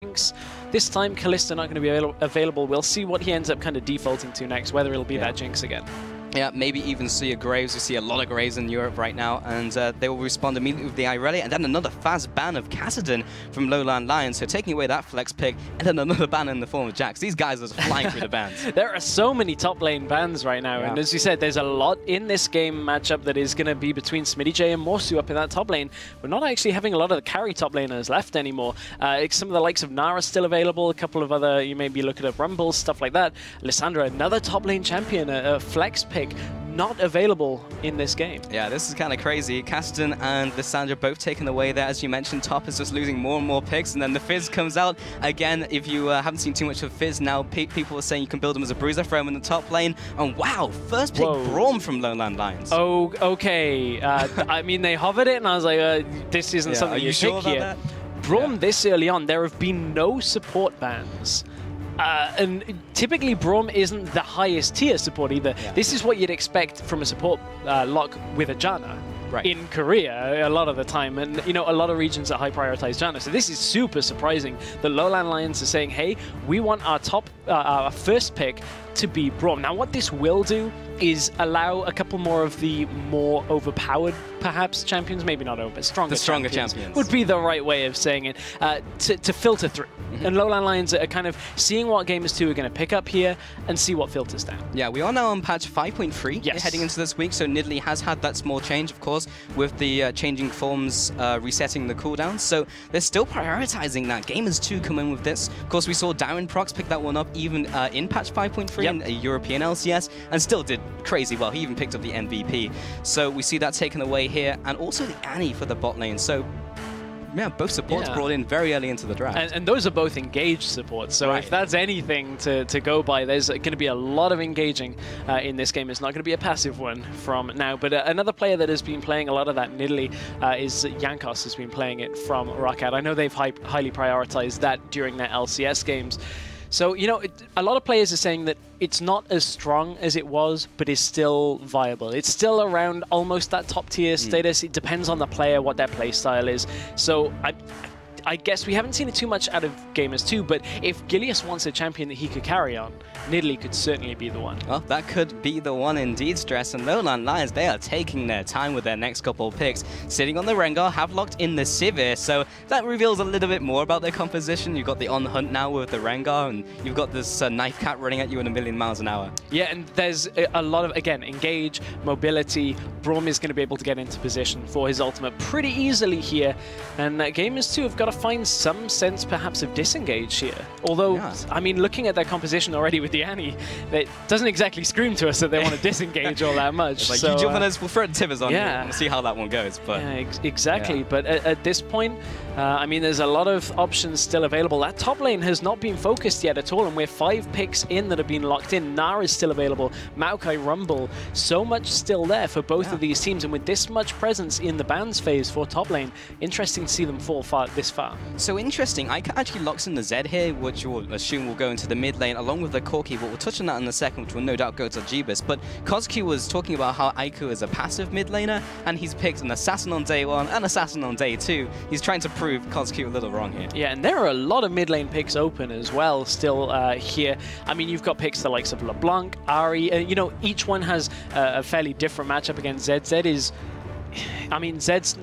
Jinx. This time, Kalista not going to be available. We'll see what he ends up kind of defaulting to next, whether it'll be that Jinx again. Yeah, maybe even see a Graves. We see a lot of Graves in Europe right now, and they will respond immediately with the Irelia, and then another fast ban of Kassadin from LowLandLions, so taking away that flex pick, and then another ban in the form of Jax. These guys are flying through the bans. There are so many top lane bans right now, and as you said, there's a lot in this game matchup that is going to be between SmittyJ and Morsu up in that top lane. We're not actually having a lot of the carry top laners left anymore. Some of the likes of Nara still available, a couple of other, you may be looking at Rumble, stuff like that. Lissandra, another top lane champion, a flex pick, not available in this game. Yeah, this is kind of crazy. Kassadin and Lissandra both taken away there. As you mentioned, top is just losing more and more picks, and then the Fizz comes out. Again, if you haven't seen too much of Fizz now, people are saying you can build him as a bruiser, throw him in the top lane, and wow, first pick Braum from LowLandLions. Oh, okay. I mean, they hovered it, and I was like, this isn't something you pick here. Braum this early on, there have been no support bans. And typically, Braum isn't the highest tier support either. This is what you'd expect from a support lock with a Janna. In Korea, a lot of the time, and you know, a lot of regions that high prioritize Janna. So this is super surprising that LowLandLions are saying, hey, we want our top, our first pick to be Braum. Now, what this will do is allow a couple more of the more overpowered, perhaps, champions, maybe not over, but stronger champions would be the right way of saying it, to filter through. And LowLandLions are kind of seeing what Gamers 2 are going to pick up here and see what filters down. Yeah, we are now on patch 5.3 heading into this week, so Nidalee has had that small change, of course, with the changing forms resetting the cooldowns. So they're still prioritizing that. Gamers 2 come in with this. Of course, we saw Darren Prox pick that one up even in patch 5.3 in a European LCS, and still did crazy well. He even picked up the MVP. So we see that taken away here, and also the Annie for the bot lane. So yeah, both supports brought in very early into the draft. And those are both engaged supports, so if that's anything to go by, there's going to be a lot of engaging in this game. It's not going to be a passive one from now. But another player that has been playing a lot of that Nidalee is Jankos, has been playing it from Rockout. I know they've highly prioritized that during their LCS games. So, you know, a lot of players are saying that it's not as strong as it was, but is still viable. It's still around almost that top tier status. It depends on the player, what their play style is. So I guess we haven't seen it too much out of Gamers 2, but if Gilius wants a champion that he could carry on, Nidalee could certainly be the one. Well, that could be the one indeed, Stress. And LowLandLions, they are taking their time with their next couple of picks. Sitting on the Rengar, have locked in the Sivir, so that reveals a little bit more about their composition. You've got the On Hunt now with the Rengar, and you've got this Knife Cat running at you at 1,000,000 miles an hour. Yeah, and there's a lot of, again, engage, mobility. Braum is going to be able to get into position for his ultimate pretty easily here. And Gamers 2 have got to find some sense perhaps of disengage here. Although, I mean, looking at their composition already with the Annie, that doesn't exactly scream to us that they want to disengage all that much. Like, so, you jump on us, we'll throw Tibbers on you and see how that one goes. But yeah, exactly. But at this point, I mean, there's a lot of options still available. That top lane has not been focused yet at all, and we're 5 picks in that have been locked in. Nara is still available, Maokai, Rumble, so much still there for both of these teams, and with this much presence in the bans phase for top lane, interesting to see them fall this far. So interesting, Ika actually locks in the Zed here, which you'll assume will go into the mid lane along with the Corki, but we'll touch on that in a second, which will no doubt go to Jeebus. But Kozki was talking about how Aiku is a passive mid laner, and he's picked an Assassin on day 1 and Assassin on day 2. He's trying to prove Kozki a little wrong here. Yeah, and there are a lot of mid lane picks open as well still here. I mean, you've got picks the likes of LeBlanc, Ahri, you know, each one has a fairly different matchup against Zed. Zed is, I mean, Zed's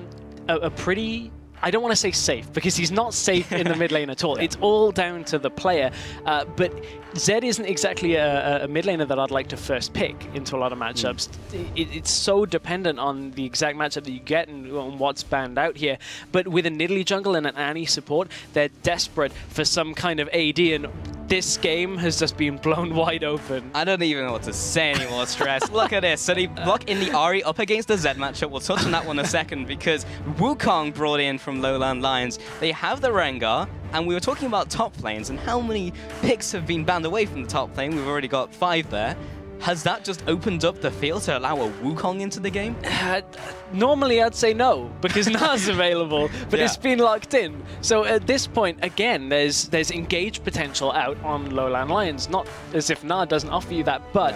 a pretty, I don't want to say safe, because he's not safe in the mid lane at all. It's all down to the player. But Zed isn't exactly a mid laner that I'd like to first pick into a lot of matchups. It's so dependent on the exact matchup that you get and on what's banned out here. But with a Nidalee jungle and an Annie support, they're desperate for some kind of AD, and this game has just been blown wide open. I don't even know what to say anymore, Stress. Look at this. So they block in the Ahri up against the Zed matchup. We'll touch on that one in a second, because Wukong brought in from LowLandLions. They have the Rengar, and we were talking about top lanes and how many picks have been banned away from the top lane. We've already got 5 there. Has that just opened up the field to allow a Wukong into the game? Normally I'd say no, because Na's available, but it's been locked in. So at this point, again, there's engaged potential out on LowLandLions. Not as if Na doesn't offer you that, but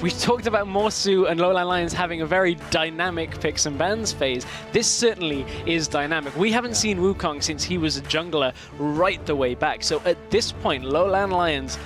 we talked about Morsu and LowLandLions having a very dynamic picks and bans phase. This certainly is dynamic. We haven't seen Wukong since he was a jungler right the way back. So at this point, LowLandLions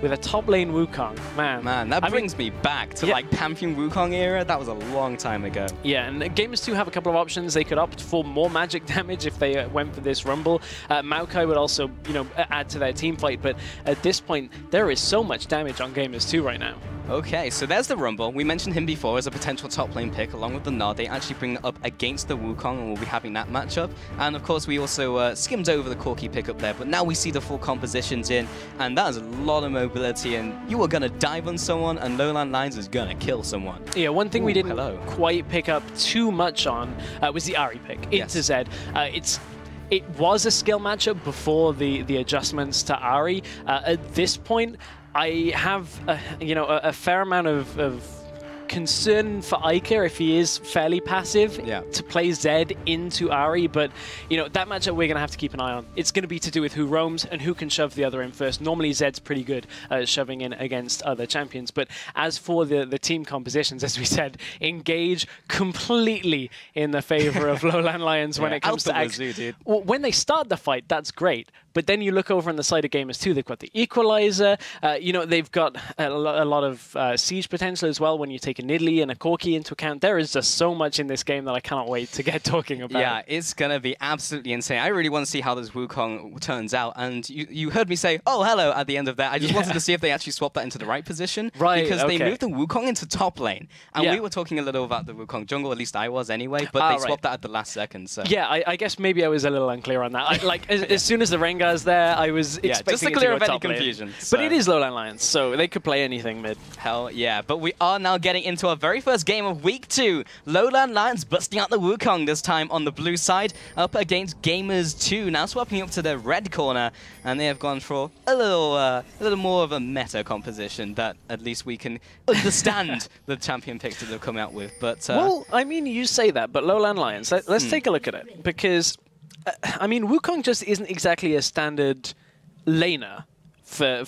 with a top lane Wukong, man. That brings me back to like Pantheon Wukong era. That was a long time ago. Yeah, and gamers do have a couple of options. They could opt for more magic damage if they went for this Rumble. Maokai would also, you know, add to their team fight, but at this point, there is so much damage on gamers 2 right now. Okay, so there's the Rumble. We mentioned him before as a potential top lane pick, along with the Nod. They actually bring it up against the Wukong, and we'll be having that matchup. And of course, we also skimmed over the Corki pickup there, but now we see the full compositions in, and that is a lot of mobility, and you are going to dive on someone, and LowLandLions is going to kill someone. Yeah, one thing we didn't quite pick up too much on was the Ahri pick into Zed. It was a skill matchup before the adjustments to Ahri. At this point, I have, a fair amount of concern for Iker if he is fairly passive to play Zed into Ahri, but that matchup we're going to have to keep an eye on. It's going to be to do with who roams and who can shove the other in first. Normally Zed's pretty good at shoving in against other champions, but as for the team compositions, as we said, engage completely in the favor of LowLandLions when it comes to when they start the fight, that's great. But then you look over on the side of gamers 2, they've got the Equalizer, they've got a lot of siege potential as well when you take a Nidalee and a Corki into account. There is just so much in this game that I cannot wait to get talking about. Yeah, it's going to be absolutely insane. I really want to see how this Wukong turns out. And you heard me say, oh, hello, at the end of that. I just wanted to see if they actually swapped that into the right position. Right, because they moved the Wukong into top lane. And we were talking a little about the Wukong jungle, at least I was anyway, but they swapped that at the last second. So. Yeah, I guess maybe I was a little unclear on that. As soon as the Rengar's there, I was expecting just to clear up any confusion. So. But it is LowLandLions, so they could play anything mid. Hell yeah, but we are now getting into our very first game of week 2. LowLandLions busting out the Wukong this time on the blue side, up against Gamers 2. Now swapping up to the red corner, and they have gone for a little more of a meta composition that at least we can understand the champion picks that they've come out with. But well, I mean, you say that, but LowLandLions, let's take a look at it, because I mean, Wukong just isn't exactly a standard laner for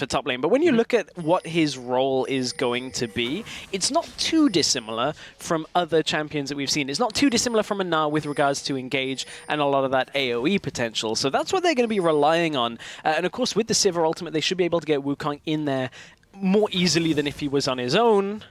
top lane. But when you look at what his role is going to be, it's not too dissimilar from other champions that we've seen. It's not too dissimilar from a Na with regards to engage and a lot of that AoE potential. So that's what they're going to be relying on. And of course, with the Sivir ultimate, they should be able to get Wukong in there more easily than if he was on his own.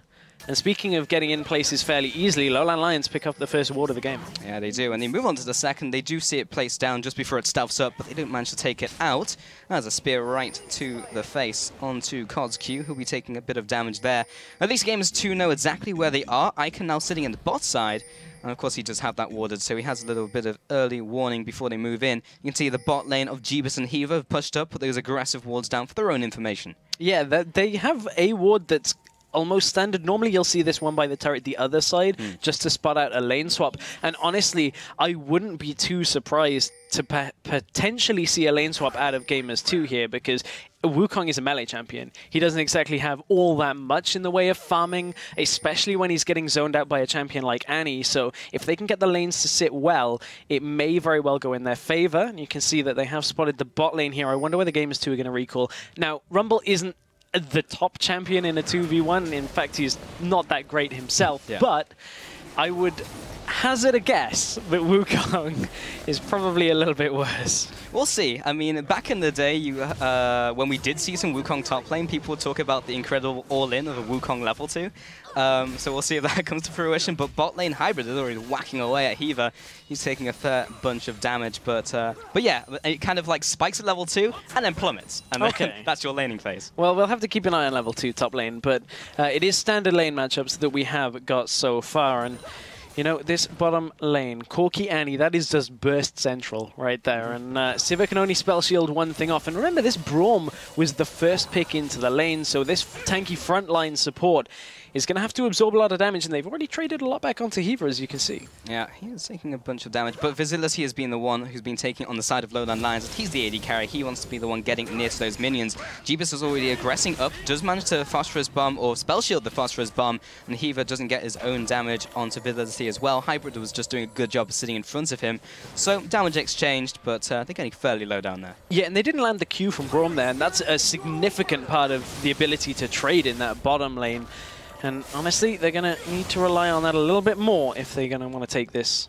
And speaking of getting in places fairly easily, LowLandLions pick up the first ward of the game. Yeah, they do. And they move on to the second. They do see it placed down just before it stuffs up, but they don't manage to take it out. That's a spear right to the face onto CODSQ, who'll be taking a bit of damage there. At least Gamers 2 know exactly where they are. Icon now sitting in the bot side. And of course, he does have that warded, so he has a little bit of early warning before they move in. You can see the bot lane of Jeebus and Hiva have pushed up, put those aggressive wards down for their own information. Yeah, they have a ward that's almost standard. Normally you'll see this one by the turret the other side just to spot out a lane swap. And honestly, I wouldn't be too surprised to potentially see a lane swap out of Gamers 2 here, because Wukong is a melee champion. He doesn't exactly have all that much in the way of farming, especially when he's getting zoned out by a champion like Annie. So if they can get the lanes to sit well, it may very well go in their favor. And you can see that they have spotted the bot lane here. I wonder whether Gamers 2 are going to recall. Now, Rumble isn't the top champion in a 2v1. In fact, he's not that great himself, but I would hazard a guess that Wukong is probably a little bit worse. We'll see. I mean, back in the day, when we did see some Wukong top lane, people would talk about the incredible all-in of a Wukong level 2. So we'll see if that comes to fruition. But bot lane hybrid is already whacking away at Hiva. He's taking a fair bunch of damage, but yeah, it kind of like spikes at level 2 and then plummets, and then that's your laning phase. Well, we'll have to keep an eye on level 2 top lane, but it is standard lane matchups that we have got so far, and you know, this bottom lane, Corki Annie, that is just burst central right there. And Sivir can only spell shield one thing off. And remember, this Braum was the first pick into the lane, so this tanky frontline support is going to have to absorb a lot of damage, and they've already traded a lot back onto Hiva, as you can see. Yeah, he is taking a bunch of damage, but Visibility has been the one who's been taking on the side of LowLandLions. He's the AD carry. He wants to be the one getting near to those minions. Jeebus is already aggressing up, does manage to Phosphorus Bomb or Spell Shield the Phosphorus Bomb, and Hiva doesn't get his own damage onto Visibility as well. Hybrid was just doing a good job of sitting in front of him. So damage exchanged, but they're getting fairly low down there. Yeah, and they didn't land the Q from Braum there, and that's a significant part of the ability to trade in that bottom lane. And honestly, they're going to need to rely on that a little bit more if they're going to want to take this.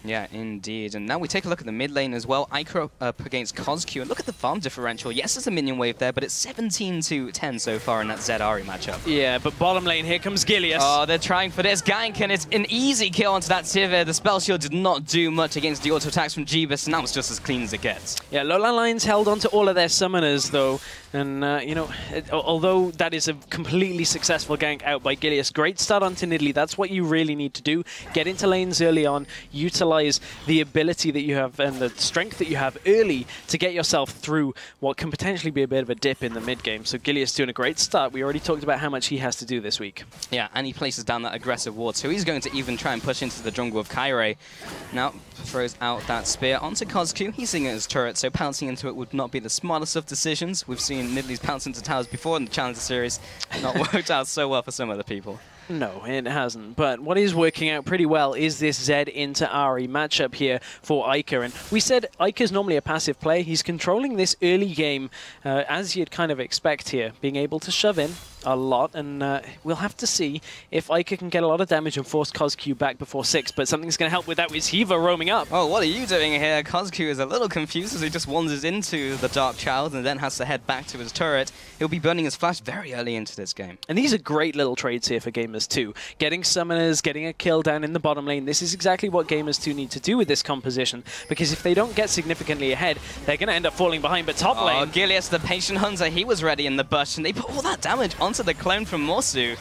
Yeah, indeed. And now we take a look at the mid lane as well. Iker up against CosQ. And look at the farm differential. Yes, there's a minion wave there, but it's 17 to 10 so far in that Zed-Ahri matchup. Yeah, but bottom lane, here comes Gilius. Oh, they're trying for this gank, and it's an easy kill onto that Sivir. The spell shield did not do much against the auto attacks from Jeebus, and that was just as clean as it gets. Yeah, LowLandLions held on to all of their summoners, though. And, you know, although that is a completely successful gank out by Gilius, great start onto Nidalee. That's what you really need to do. Get into lanes early on, utilize the ability that you have and the strength that you have early to get yourself through what can potentially be a bit of a dip in the mid game. So Gilius doing a great start. We already talked about how much he has to do this week. Yeah, and he places down that aggressive ward, so he's going to even try and push into the jungle of Kairi. Now throws out that spear onto CosQ. He's seeing it as turret, so pouncing into it would not be the smartest of decisions. We've seen Nidalee's pounce into towers before in the Challenger Series. Not worked out so well for some other people. No, it hasn't. But what is working out pretty well is this Zed into Ahri matchup here for Iker. And we said Iker's normally a passive play. He's controlling this early game as you'd kind of expect here, being able to shove in a lot, and we'll have to see if Iker can get a lot of damage and force CosQ back before 6, but something's going to help with that with Hiva roaming up. Oh, what are you doing here? CosQ is a little confused as he just wanders into the Dark Child and then has to head back to his turret. He'll be burning his flash very early into this game. And these are great little trades here for Gamers 2. Getting summoners, getting a kill down in the bottom lane, this is exactly what Gamers 2 need to do with this composition, because if they don't get significantly ahead, they're going to end up falling behind. But top lane... Oh, Gilius, the patient hunter, he was ready in the bush, and they put all that damage onto the clone from Morsu.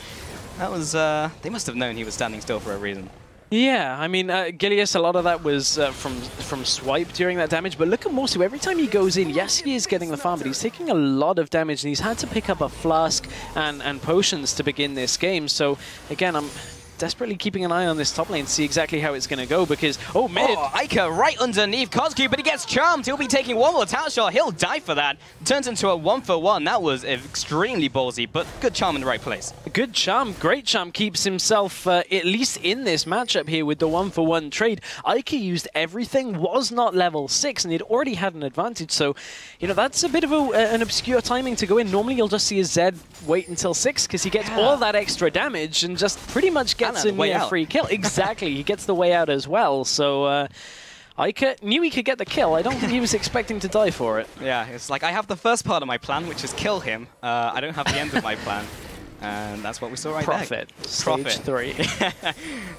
That was, they must have known he was standing still for a reason. Yeah, I mean, Gilius, a lot of that was from swipe during that damage, but look at Morsu. Every time he goes in, yes, he is getting the farm, but he's taking a lot of damage, and he's had to pick up a flask and potions to begin this game. So, again, I'm desperately keeping an eye on this top lane to see exactly how it's going to go, because, oh, mid! Oh, Iker right underneath CosQ, but he gets charmed. He'll be taking one more tower shot. He'll die for that. Turns into a 1-for-1. That was extremely ballsy, but good charm in the right place. Good charm, great charm, keeps himself at least in this matchup here with the 1-for-1 trade. Iker used everything, was not level 6, and he'd already had an advantage, so, you know, that's a bit of an obscure timing to go in. Normally you'll just see a Zed wait until 6, because he gets all that extra damage and just pretty much gets a near free kill. Exactly, he gets the way out as well, so Iker knew he could get the kill. I don't think he was expecting to die for it. Yeah, it's like, I have the first part of my plan, which is kill him. I don't have the end of my plan. And that's what we saw right there. Stage 3.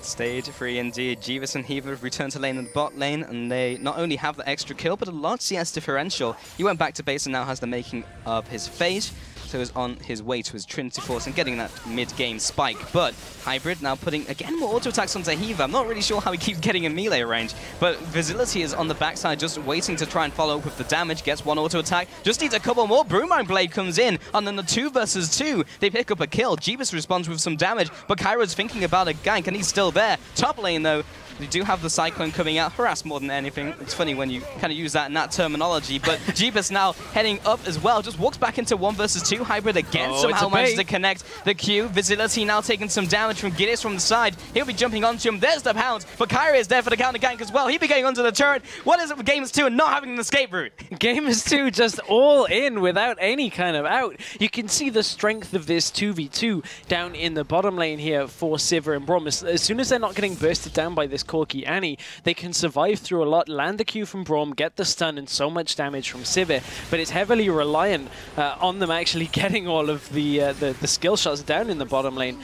Stage 3 indeed. Jeebus and Hiva have returned to lane in the bot lane, and they not only have the extra kill, but a large CS differential. He went back to base and now has the making of his phase. So he's on his way to his Trinity Force and getting that mid-game spike. But Hybrid now putting, again, more auto-attacks onto Hiva. I'm not really sure how he keeps getting in melee range, but Visibility is on the backside just waiting to try and follow up with the damage. Gets one auto-attack, just needs a couple more. Brewmine Blade comes in, and then the 2 versus 2, they pick up a kill. Jeebus responds with some damage, but Kyra's thinking about a gank, and he's still there. Top lane, though, they do have the Cyclone coming out, harass more than anything. It's funny when you kind of use that in that terminology, but Jeebus now heading up as well, just walks back into 1 versus 2. Hybrid again somehow manages to connect the Q. Visibility now taking some damage from Gilius from the side. He'll be jumping onto him. There's the pounce, but Kyra is there for the counter gank as well. He'll be going onto the turret. What is it with Gamers 2 and not having an escape route? Gamers 2 just all in without any kind of out. You can see the strength of this 2v2 down in the bottom lane here for Sivir and Braum. As soon as they're not getting bursted down by this Corki Annie, they can survive through a lot, land the Q from Braum, get the stun and so much damage from Sivir, but it's heavily reliant on them actually getting all of the skill shots down in the bottom lane.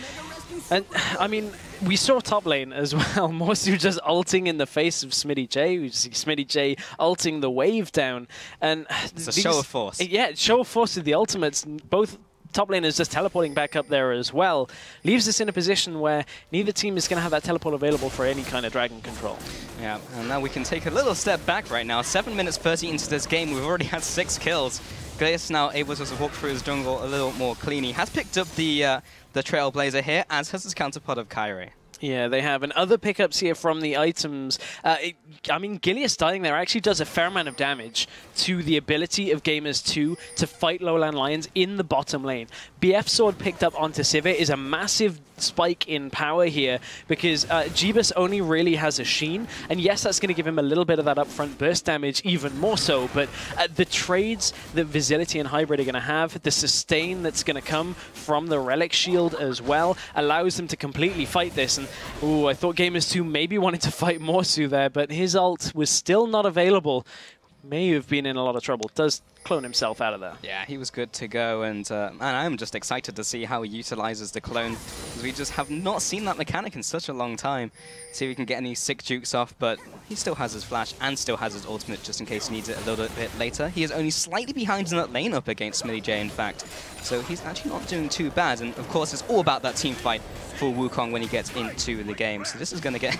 And, I mean, we saw top lane as well. Morsu just ulting in the face of Smitty J. We see Smitty J ulting the wave down. And it's a show of force. Yeah, show of force with the ultimates. Both top laners just teleporting back up there as well. Leaves us in a position where neither team is going to have that teleport available for any kind of dragon control. Yeah, and now we can take a little step back right now. 7 minutes 30 into this game, we've already had 6 kills. Gilius now able to walk through his jungle a little more clean. He has picked up the Trailblazer here, as has his counterpart of Kyrie. Yeah, they have. And other pickups here from the items. I mean, Gilius dying there actually does a fair amount of damage to the ability of Gamers2 to fight LowLandLions in the bottom lane. BF Sword picked up onto Sivir is a massive spike in power here because Jeebus only really has a Sheen. And yes, that's going to give him a little bit of that upfront burst damage, even more so. But the trades that Visility and Hybrid are going to have, the sustain that's going to come from the Relic Shield as well, allows them to completely fight this. And ooh, I thought Gamers2 maybe wanted to fight Morsu there, but his ult was still not available. May have been in a lot of trouble. Does clone himself out of there. Yeah, he was good to go, and I'm just excited to see how he utilizes the clone, because we just have not seen that mechanic in such a long time. See if we can get any sick jukes off, but he still has his flash and still has his ultimate just in case he needs it a little bit later. He is only slightly behind in that lane up against SmittyJ, in fact, so he's actually not doing too bad, and of course it's all about that team fight for Wukong when he gets into the game, so this is going to get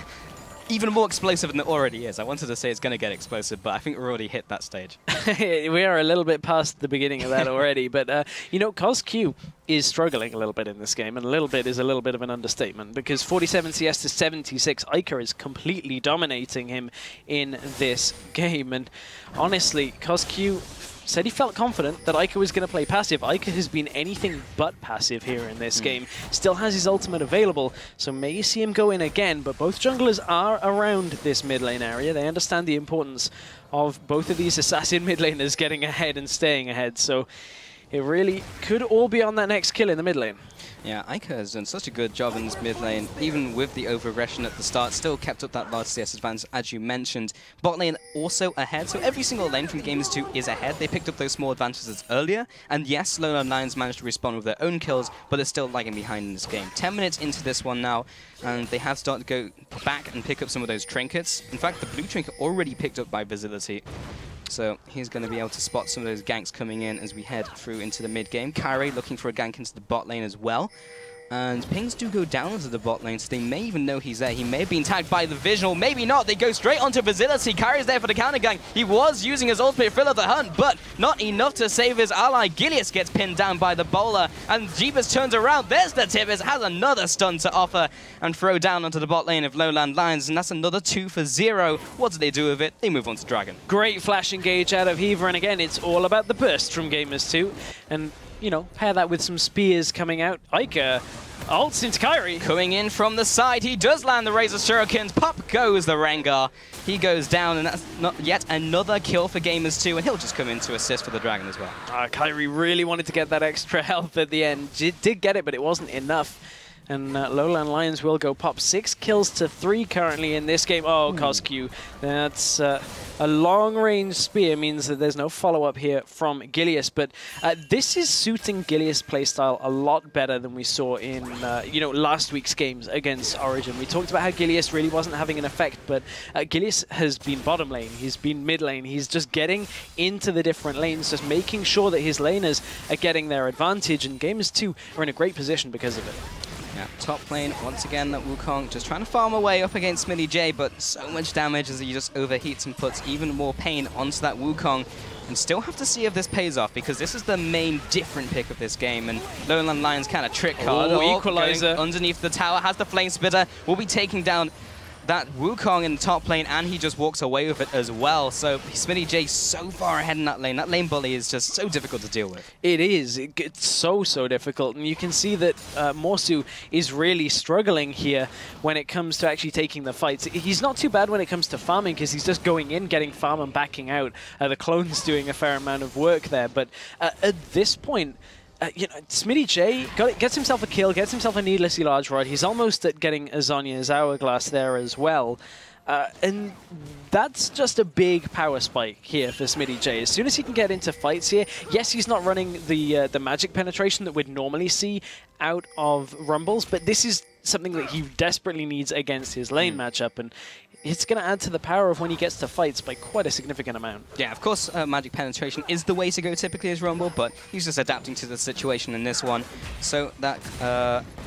even more explosive than it already is. I wanted to say it's going to get explosive, but I think we're already hit that stage. We are a little bit past the beginning of that already, but you know, CosQ is struggling a little bit in this game, and a little bit is a little bit of an understatement, because 47 CS to 76, Ica is completely dominating him in this game, and honestly, CosQ said he felt confident that Ica was going to play passive. Ica has been anything but passive here in this game. Still has his ultimate available, so may you see him go in again, but both junglers are around this mid lane area. They understand the importance of both of these assassin mid laners getting ahead and staying ahead, so it really could all be on that next kill in the mid lane. Yeah, Ica has done such a good job in this mid lane, even with the over-aggression at the start, still kept up that large CS advantage, as you mentioned. Bot lane also ahead, so every single lane from Gamers2 is ahead. They picked up those small advantages earlier, and yes, LowLandLions managed to respond with their own kills, but they're still lagging behind in this game. 10 minutes into this one now, and they have started to go back and pick up some of those trinkets. In fact, the blue trinket already picked up by Visility. So he's going to be able to spot some of those ganks coming in as we head through into the mid-game. Kyrie looking for a gank into the bot lane as well. And pings do go down into the bot lane, so they may even know he's there. He may have been tagged by the visual, maybe not. They go straight onto Visility. Kyrie's there for the counter gank. He was using his ultimate fill of the hunt, but not enough to save his ally. Gilius gets pinned down by the bowler, and Jeebus turns around. There's the Tibbers, has another stun to offer, and throw down onto the bot lane of LowLandLions, and that's another 2 for 0. What do they do with it? They move on to Dragon. Great flash engage out of Heaver, and again, it's all about the burst from Gamers2, and you know, pair that with some spears coming out. Ica ults into Kyrie. Coming in from the side, he does land the Razor Shurikens. Pop goes the Rengar. He goes down, and that's not yet another kill for Gamers2, and he'll just come in to assist for the Dragon as well. Kyrie really wanted to get that extra health at the end. Did get it, but it wasn't enough. And LowLandLions will go pop. 6 kills to 3 currently in this game. Oh, CosQ. That's a long-range spear, means that there's no follow-up here from Gilius. But this is suiting Gilius' playstyle a lot better than we saw in you know, last week's games against Origin. We talked about how Gilius really wasn't having an effect, but Gilius has been bottom lane. He's been mid lane. He's just getting into the different lanes, just making sure that his laners are getting their advantage. And Gamers2 are in a great position because of it. Yeah, top lane, once again, that Wukong just trying to farm away up against SmittyJ, but so much damage as he just overheats and puts even more pain onto that Wukong. And still have to see if this pays off, because this is the main different pick of this game, and LowLandLions kind of trick card. Equalizer. Underneath the tower, has the Flame Spitter, will be taking down that Wukong in the top lane, and he just walks away with it as well. So SmittyJ so far ahead in that lane. That lane bully is just so difficult to deal with. It is. It's so difficult. And you can see that Morsu is really struggling here when it comes to actually taking the fights. He's not too bad when it comes to farming, because he's just going in, getting farm and backing out. The clone's doing a fair amount of work there. But at this point, you know, SmittyJ gets himself a kill, gets himself a needlessly large rod. He's almost at getting Azania's hourglass there as well. And that's just a big power spike here for SmittyJ. As soon as he can get into fights here, yes, he's not running the magic penetration that we'd normally see out of Rumbles, but this is something that he desperately needs against his lane matchup, and it's going to add to the power of when he gets to fights by quite a significant amount. Yeah, of course, magic penetration is the way to go typically as Rumble, but he's just adapting to the situation in this one. So that,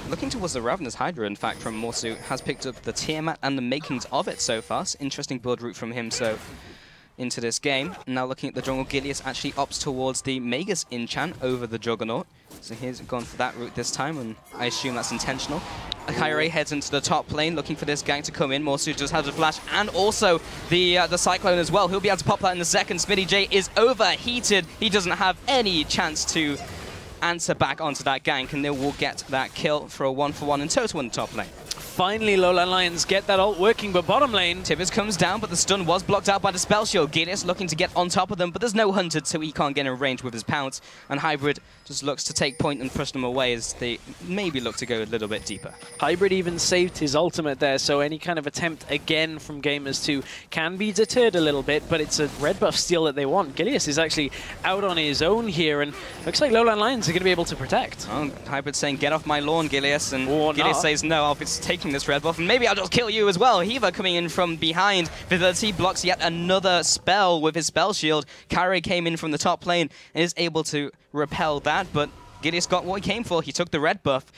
looking towards the Ravenous Hydra, in fact, from Morsu, has picked up the Tiamat and the makings of it so far. Interesting build route from him, so into this game. Now looking at the jungle, Gilius actually opts towards the Magus enchant over the Juggernaut. So he's gone for that route this time, and I assume that's intentional. Kyrie heads into the top lane, looking for this gang to come in. Morsu just has a flash, and also the Cyclone as well. He'll be able to pop that in a second. Smitty J is overheated. He doesn't have any chance to answer back onto that gank, and they will get that kill for a 1-for-1 in total in the top lane. Finally, LowLandLions get that ult working, but bottom lane... Tibbers comes down, but the stun was blocked out by the spell shield. Gilius looking to get on top of them, but there's no hunted, so he can't get in range with his pounce. And Hybrid just looks to take point and push them away as they maybe look to go a little bit deeper. Hybrid even saved his ultimate there, so any kind of attempt again from Gamers2 can be deterred a little bit, but it's a red buff steal that they want. Gilius is actually out on his own here, and looks like LowLandLions are going to be able to protect. Oh, Hybrid saying, get off my lawn, Gilius, and Gilius says, no, I'll be taking this red buff, and maybe I'll just kill you as well. Hiva coming in from behind. Fidelity blocks yet another spell with his spell shield. Kyrie came in from the top lane and is able to repel that, but Gilius got what he came for. He took the red buff.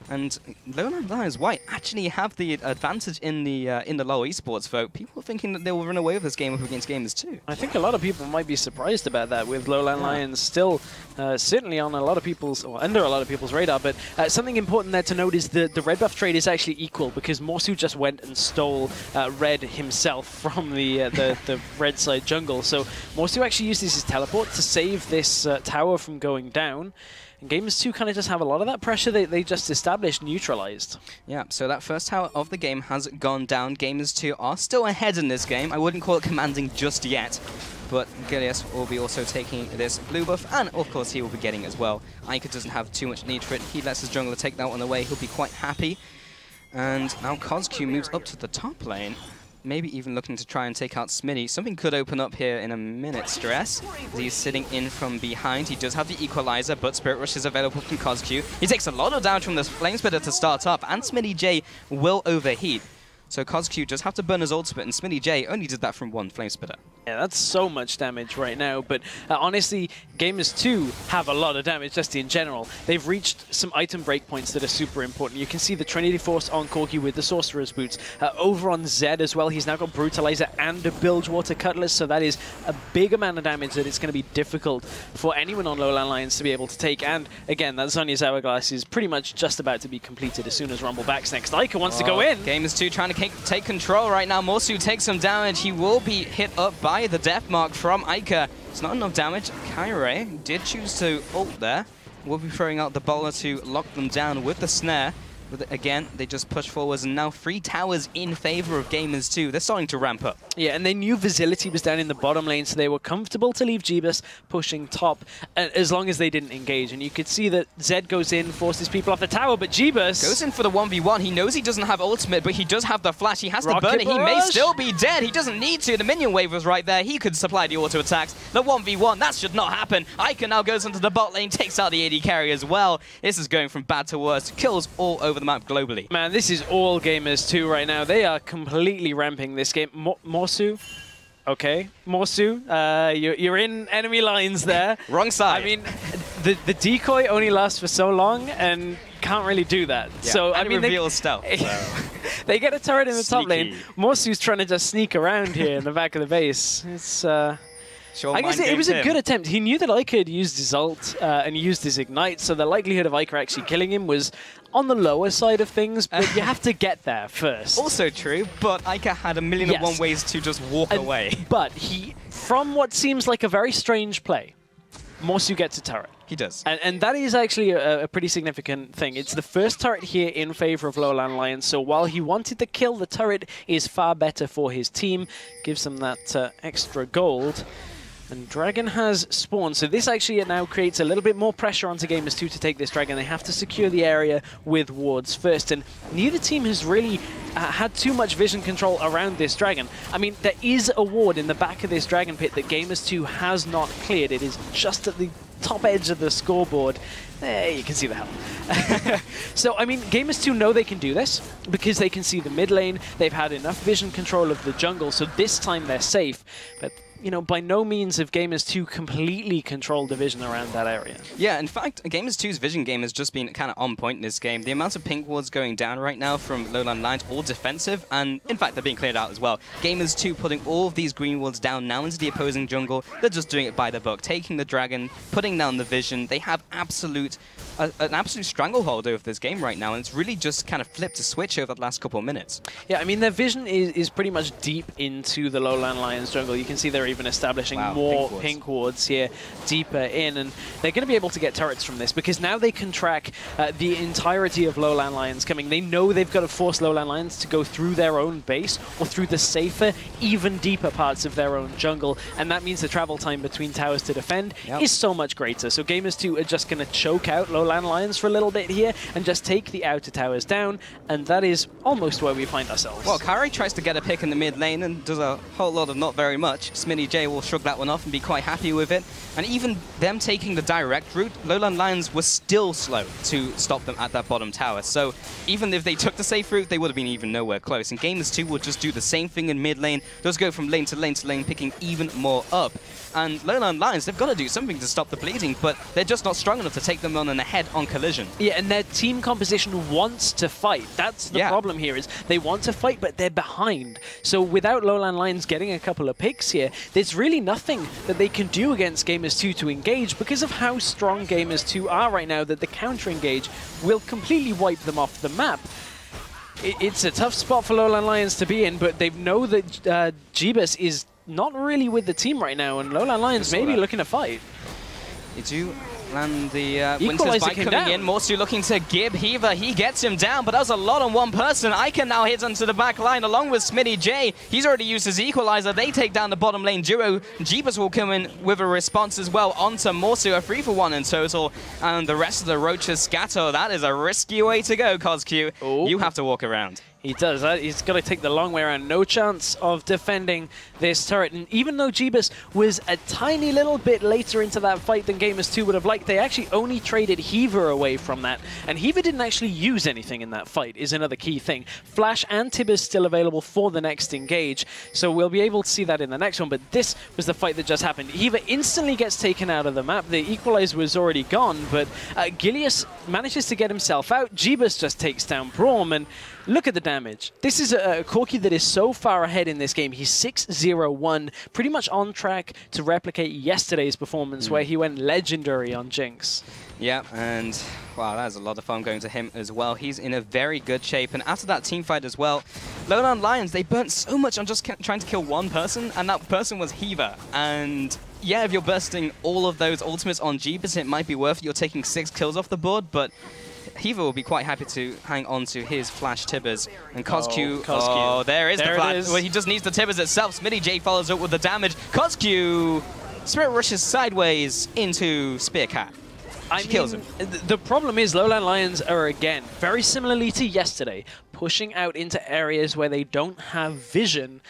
And LowLandLions White actually have the advantage in the low esports vote. People are thinking that they will run away with this game up against Gamers2. I think a lot of people might be surprised about that, with LowLandLions still certainly on a lot of people's, or under a lot of people's radar. But something important there to note is the red buff trade is actually equal, because Morsu just went and stole red himself from the red side jungle. So Morsu actually uses his teleport to save this tower from going down. And Gamers2 kind of just have a lot of that pressure they just established, neutralized. Yeah, so that first tower of the game has gone down. Gamers2 are still ahead in this game. I wouldn't call it commanding just yet, but Gilius will be also taking this blue buff, and of course he will be getting it as well. Ica doesn't have too much need for it. He lets his jungler take that one away. He'll be quite happy. And now CosQ moves up to the top lane. Maybe even looking to try and take out Smitty. Something could open up here in a minute, Stress. He's sitting in from behind. He does have the Equalizer, but Spirit Rush is available from CosQ. He takes a lot of damage from the Flame Spitter to start up, and Smitty J will overheat. So CosQ does have to burn his ultimate, and Smitty J only did that from one Flame Spitter. Yeah, that's so much damage right now, but honestly, Gamers2 have a lot of damage just in general. They've reached some item breakpoints that are super important. You can see the Trinity Force on Corki with the Sorcerer's Boots. Over on Zed as well, he's now got Brutalizer and a Bilgewater Cutlass, so that is a big amount of damage that it's going to be difficult for anyone on LowLandLions to be able to take. And again, that Zhonya's Hourglass is pretty much just about to be completed as soon as Rumble backs next. Ica wants to go in. Gamers2 trying to take control right now. Morsu takes some damage. He will be hit up by the death mark from Ica. It's not enough damage. Kyrie did choose to ult there. We'll be throwing out the bowler to lock them down with the snare. But again, they just push forwards, and now 3 towers in favor of Gamers2. They're starting to ramp up. Yeah, and they knew Visility was down in the bottom lane, so they were comfortable to leave Jeebus pushing top as long as they didn't engage. And you could see that Zed goes in, forces people off the tower, but Jeebus goes in for the 1v1. He knows he doesn't have ultimate, but he does have the flash. He has to burn it. He may still be dead. He doesn't need to. The minion wave was right there. He could supply the auto attacks. The 1v1, that should not happen. Ica now goes into the bot lane, takes out the AD carry as well. This is going from bad to worse. Kills all over the map globally. Man, this is all Gamers2 right now. They are completely ramping this game. Morsu, okay. Morsu, you're in enemy lines there. Wrong side. I mean, the decoy only lasts for so long and can't really do that. Yeah. So and I mean, reveals stealth. They get a turret in the top lane. Morsu's trying to just sneak around here in the back of the base. It's I guess it was a good attempt. He knew that Ica had used his ult and used his Ignite, so the likelihood of Ica actually killing him was on the lower side of things, but you have to get there first. Also true, but Ica had a million and one ways to just walk away. But he, from what seems like a very strange play, Morsu gets a turret. He does. And that is actually a pretty significant thing. It's the first turret here in favor of LowLandLions, so while he wanted the kill, the turret is far better for his team. Gives them that extra gold. And Dragon has spawned, so this actually now creates a little bit more pressure onto Gamers2 to take this Dragon. They have to secure the area with wards first, and neither team has really had too much vision control around this Dragon. I mean, there is a ward in the back of this Dragon Pit that Gamers2 has not cleared. It is just at the top edge of the scoreboard. There, you can see the help. So, I mean, Gamers2 know they can do this because they can see the mid lane. They've had enough vision control of the jungle, so this time they're safe. But you know, by no means have Gamers 2 completely controlled the vision around that area. Yeah, in fact, Gamers 2's vision game has just been kind of on point in this game. The amount of pink wards going down right now from LowLandLions, all defensive, and in fact, they're being cleared out as well. Gamers 2 putting all of these green wards down now into the opposing jungle. They're just doing it by the book, taking the dragon, putting down the vision. They have an absolute stranglehold over this game right now, and it's really just kind of flipped a switch over the last couple of minutes. Yeah, I mean, their vision is pretty much deep into the LowLandLions jungle. You can see they're even establishing more pink wards here deeper in, and they're going to be able to get turrets from this because now they can track the entirety of LowLandLions coming. They know they've got to force LowLandLions to go through their own base or through the safer, even deeper parts of their own jungle, and that means the travel time between towers to defend is so much greater. So Gamers 2 are just going to choke out LowLandLions for a little bit here and just take the outer towers down, and that is almost where we find ourselves. Well, Kari tries to get a pick in the mid lane and does a whole lot of not very much. Smitty J will shrug that one off and be quite happy with it. And even them taking the direct route, LowLandLions was still slow to stop them at that bottom tower. So even if they took the safe route, they would have been even nowhere close. And Gamers 2 will just do the same thing in mid lane, just go from lane to lane to lane, picking even more up. And LowLandLions, they've got to do something to stop the bleeding, but they're just not strong enough to take them on in a head-on collision. Yeah, and their team composition wants to fight. That's the problem here, is they want to fight, but they're behind. So without LowLandLions getting a couple of picks here, there's really nothing that they can do against Gamers 2 to engage because of how strong Gamers 2 are right now, that the counter-engage will completely wipe them off the map. It's a tough spot for LowLandLions to be in, but they know that Jeebus is not really with the team right now, and LowLandLions may be looking to fight. They do land the Winter's Bite coming in. Morsu looking to Gib. Heaver, he gets him down, but that's a lot on one person. Ica now hits onto the back line along with Smitty J. He's already used his equalizer. They take down the bottom lane duo. Jeebus will come in with a response as well onto Morsu, a 3-for-1 in total. And the rest of the Roaches scatter. That is a risky way to go, CosQ. You have to walk around. He does. He's got to take the long way around. No chance of defending this turret. And even though Jeebus was a tiny little bit later into that fight than Gamers 2 would have liked, they actually only traded Heaver away from that. And Heaver didn't actually use anything in that fight, is another key thing. Flash and Tibbers still available for the next engage, so we'll be able to see that in the next one. But this was the fight that just happened. Heaver instantly gets taken out of the map. The equalizer was already gone, but Gilius manages to get himself out. Jeebus just takes down Braum, and look at the damage. This is a Corki that is so far ahead in this game. He's 6-0-1, pretty much on track to replicate yesterday's performance where he went legendary on Jinx. Yeah, and wow, that was a lot of fun going to him as well. He's in a very good shape, and after that team fight as well, LowLandLions, they burnt so much on just trying to kill one person, and that person was Heaver. And yeah, if you're bursting all of those ultimates on Jeebus, it might be worth it. You're taking 6 kills off the board, but Heaver will be quite happy to hang on to his Flash Tibbers. And CosQ, oh, there is the Flash. Well, he just needs the Tibbers itself. Smitty J follows up with the damage. CosQ, Spirit rushes sideways into Spearcat. She kills him. The problem is LowLandLions are, again, very similarly to yesterday, pushing out into areas where they don't have vision,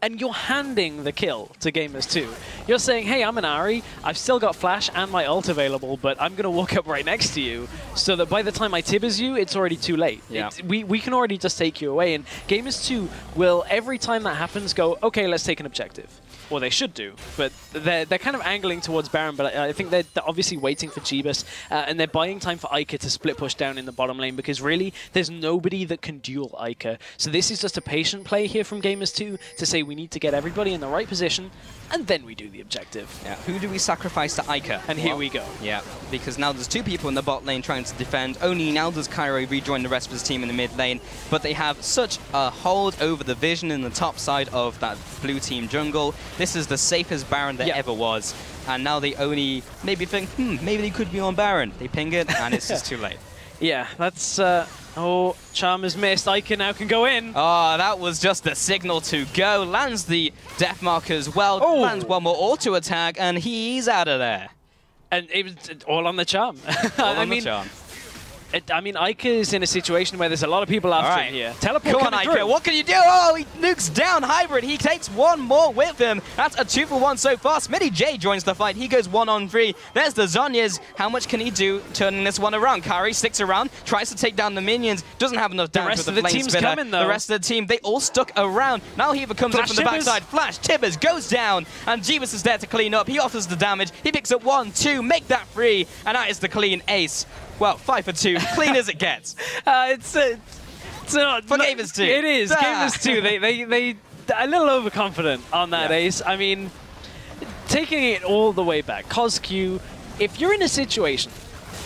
and you're handing the kill to Gamers 2. You're saying, hey, I'm an Ahri, I've still got Flash and my ult available, but I'm going to walk up right next to you, so that by the time I Tibbers you, it's already too late. Yeah. We can already just take you away, and Gamers 2 will, every time that happens, go, okay, let's take an objective. Or they should do, but they're kind of angling towards Baron, but I think they're obviously waiting for Jeebus, and they're buying time for Ica to split push down in the bottom lane, because really, there's nobody that can duel Ica. So this is just a patient play here from Gamers 2 to say we need to get everybody in the right position, and then we do the objective. Yeah. Who do we sacrifice to Ica? And here we go. Yeah, because now there's 2 people in the bot lane trying to defend. Only now does Cairo rejoin the rest of his team in the mid lane, but they have such a hold over the vision in the top side of that blue team jungle. This is the safest Baron there ever was, and now they only maybe think, maybe they could be on Baron. They ping it, and it's just too late. Yeah, that's... oh, Charm is missed. Ica now can go in. Oh, that was just the signal to go. Lands the death mark as well. Lands one more auto attack, and he's out of there. And it was all on the Charm. All on the Charm. I mean, Ica is in a situation where there's a lot of people after him here. Teleport Come on, Ica. What can you do? Oh, he nukes down Hybrid. He takes one more with him. That's a 2-for-1 so far. Smitty J joins the fight. He goes 1-on-3. There's the Zhonya's. How much can he do turning this one around? Kari sticks around, tries to take down the minions. Doesn't have enough damage with the flame spitter. Coming, though. The rest of the team, they all stuck around. Now Heaver comes in from the backside. Flash Tibbers goes down, and Jeebus is there to clean up. He offers the damage. He picks up 1, 2, make that 3, and that is the clean ace. Well, 5 for 2, clean as it gets. It's not for Gamers 2. It is Gamers 2. They a little overconfident on that ace. I mean, taking it all the way back, CosQ, if you're in a situation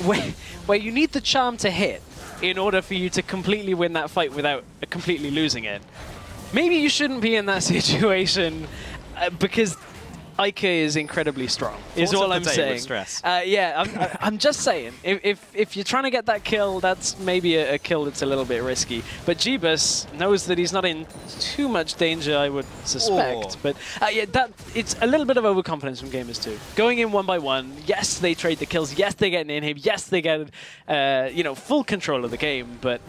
where you need the charm to hit in order for you to completely win that fight without completely losing it, maybe you shouldn't be in that situation because Ica is incredibly strong, is all I'm saying. Yeah, I'm just saying, if you're trying to get that kill, that's maybe a kill that's a little bit risky. But Jeebus knows that he's not in too much danger, I would suspect. But yeah, it's a little bit of overconfidence from Gamers 2. Going in 1 by 1, yes, they trade the kills, yes, they get an inhib, yes, they get full control of the game, but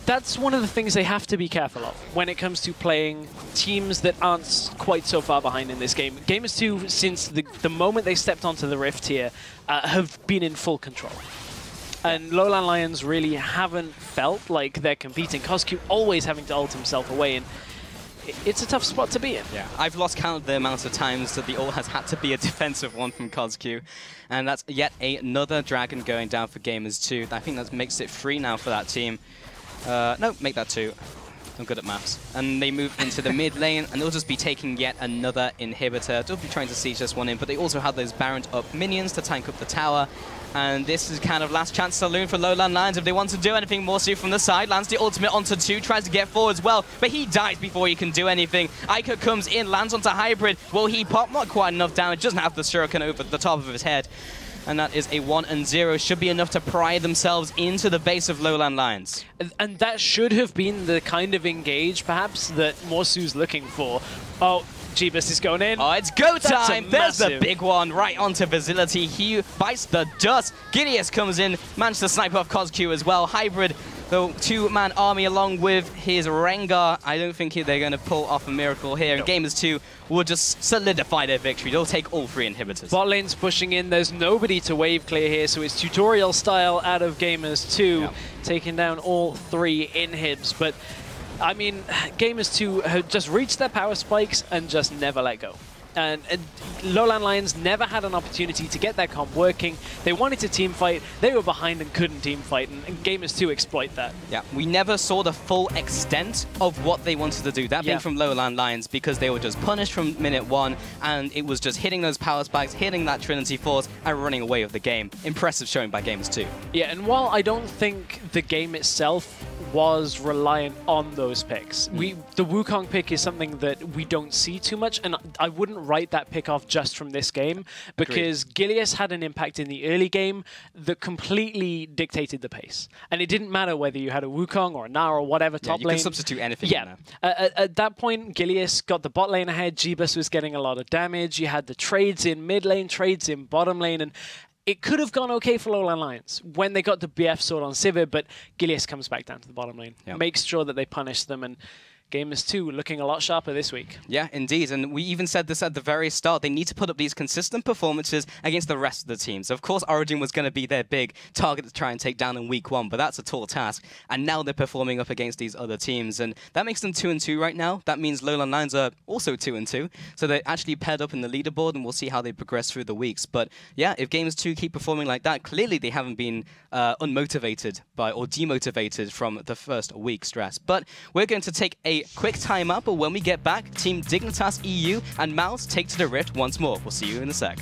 that's one of the things they have to be careful of when it comes to playing teams that aren't quite so far behind in this game. Gamers 2, since the moment they stepped onto the Rift here, have been in full control. And LowLandLions really haven't felt like they're competing. CosQ always having to ult himself away, and it's a tough spot to be in. Yeah, I've lost count of the amount of times that the ult has had to be a defensive one from CosQ. And that's yet another Dragon going down for Gamers 2. I think that makes it 3 now for that team. No, make that 2. I'm good at maths. And they move into the mid lane, and they'll just be taking yet another inhibitor. They'll be trying to siege this one in, but they also have those Baroned up minions to tank up the tower. And this is kind of last chance saloon for LowLandLions if they want to do anything more. So from the side, lands the ultimate onto 2, tries to get forward as well, but he dies before he can do anything. Ica comes in, lands onto Hybrid. Will he pop? Not quite enough damage, doesn't have the shuriken over the top of his head. And that is a 1-0. Should be enough to pry themselves into the base of LowLandLions. And that should have been the kind of engage, perhaps, that Morsu's looking for. Oh, Jeebus is going in. Oh, it's go time. There's the big one right onto Facility. He bites the dust. Gideus comes in, managed to snipe off CosQ as well. Hybrid, the 2-man army along with his Rengar. I don't think they're going to pull off a miracle here. And Gamers 2 will just solidify their victory. They'll take all 3 inhibitors. Bot lane's pushing in. There's nobody to wave clear here, so it's tutorial style out of Gamers 2, taking down all 3 inhibs. But I mean, Gamers 2 have just reached their power spikes and just never let go. And LowLandLions never had an opportunity to get their comp working. They wanted to team fight. They were behind and couldn't team fight, and Gamers 2 exploit that. Yeah, we never saw the full extent of what they wanted to do. That being from LowLandLions, because they were just punished from minute 1, and it was just hitting those power spikes, hitting that Trinity Force, and running away with the game. Impressive showing by Gamers 2. Yeah, and while I don't think the game itself was reliant on those picks, the Wukong pick is something that we don't see too much, and I wouldn't write that pick off just from this game, because Gileas had an impact in the early game that completely dictated the pace. And it didn't matter whether you had a Wukong or a Gnar or whatever top lane. You can substitute anything. Yeah. At that point, Gileas got the bot lane ahead. Jeebus was getting a lot of damage. You had the trades in mid lane, trades in bottom lane, and it could have gone okay for LowLandLions when they got the BF sword on Sivir, but Gileas comes back down to the bottom lane, makes sure that they punish them, and Gamers 2 looking a lot sharper this week. Yeah, indeed. And we even said this at the very start. They need to put up these consistent performances against the rest of the teams. Of course, Origin was going to be their big target to try and take down in week 1, but that's a tall task. And now they're performing up against these other teams. And that makes them 2-2 right now. That means LowLandLions are also 2-2. So they're actually paired up in the leaderboard, and we'll see how they progress through the weeks. But yeah, if Gamers 2 keep performing like that, clearly they haven't been unmotivated by or demotivated from the first week stress. But we're going to take a quick time out, but when we get back, Team Dignitas EU and Mouse take to the Rift once more. We'll see you in a sec.